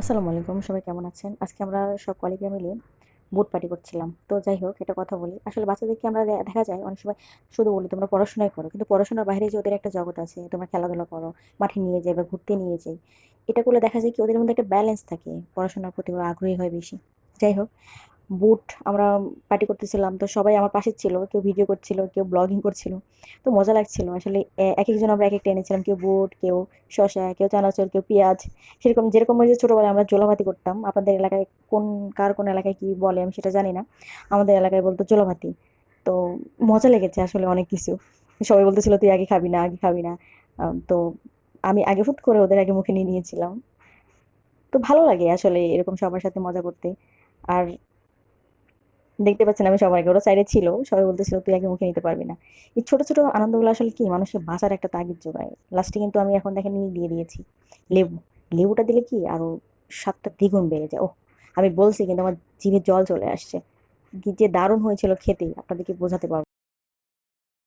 আসসালামু আলাইকুম, সবাই কেমন আছেন? আজকে আমরা সব কলিগরা মিলে বুট পার্টি করছিলাম। তো যাই হোক, একটা কথা বলি। আসলে বাচ্চাদেরকে আমরা দেখা যায় অনেক সময় শুধু বলি, "তোমরা পড়াশোনাই করো।" কিন্তু পড়াশোনার বাইরে যে ওদের একটা জগৎ আছে, তোমরা খেলাধুলা করো, মাঠে নিয়ে যাই বা ঘুরতে নিয়ে যাই। এটা করলে দেখা যায় কি ওদের মধ্যে একটা ব্যালেন্স থাকে। পড়াশোনার প্রতি ওরা আগ্রহী হয় বেশি। যাই হোক, বুট আমরা পার্টি করতেছিলাম। তো সবাই আমার পাশে ছিল। কেউ ভিডিও করছিল, কেউ ব্লগিং করছিল। তো মজা লাগছিল। আসলে একেকজন আমরা একেকটা এনেছিলাম। কেউ বুট, কেউ শসা, কেউ চানাচুর, কেউ পেঁয়াজ। সেরকম যেরকম ওই যে ছোটবেলায় আমরা জোলাভাতি করতাম। আপনাদের এলাকায় কোন এলাকায় কি বলে আমি সেটা জানি না। আমাদের এলাকায় বলতো জোলাভাতি। তো মজা লেগেছে আসলে অনেক কিছু। সবাই বলতেছিল, "তুই আগে খাবি না, আগে খাবি না।" তো আমি আগে হুট করে ওদের আগে মুখে নিয়ে নিয়েছিলাম। তো ভালো লাগে আসলে এরকম সবার সাথে মজা করতে। আর দেখতে পাচ্ছেন আমি সবাইকে, ওরা সাইডে ছিল, সবাই বলতেছিল তুই আগে মুখে নিতে পারবি না। এই ছোট ছোট আনন্দগুলো আসলে কি মানুষের বাঁচার একটা তাগিদ যোগায়। লাস্টে কিন্তু আমি এখন দেখেন নিয়ে দিয়ে দিয়েছি লেবু। লেবুটা দিলে কি আরো স্বাদটা দ্বিগুণ বেড়ে যায়। ও, আমি বলছি কিন্তু আমার জিভে জল চলে আসছে। কি যে দারুণ হয়েছিল খেতে, আপনাদেরকে বোঝাতে পারবো না।